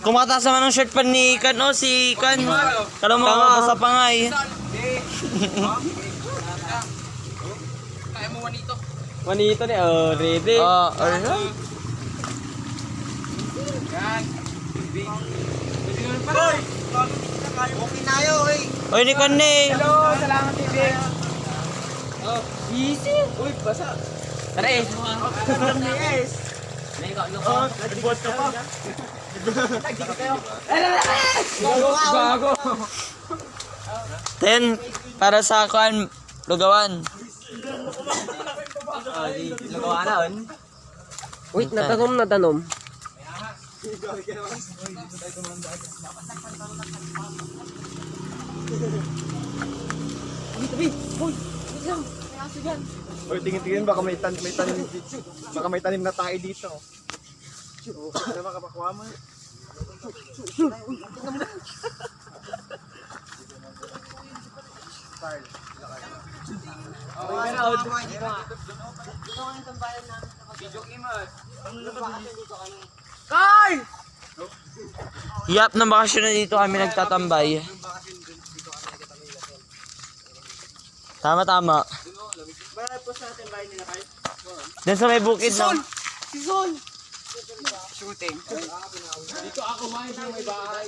Kumataas naman ng shirt pa ni Ikan, oh, si Ikan. Kala mo, basa pa nga eh. Kaya mo Juanito. Juanito ni, oh, ready. Alright. Yan. Hoy! Okay na yun, eh. Oy, ni Ikan eh. Hello, salamat TV. Easy. Uy, basa. Tara eh. Yes. Nagbuhat ka pa. Gago. 10 para sa Kuan, Lugawan. Nagawa na on. Wait, natanom. Hoy, tingin-tingin baka may tanim dito. Baka may tanim na tayo dito. Ano makapakuha mo? Yap, ng bakasyon na dito kami nagtatambay. Tama. Diyan sa may bukid no? Shooting. Dito ako may bahay.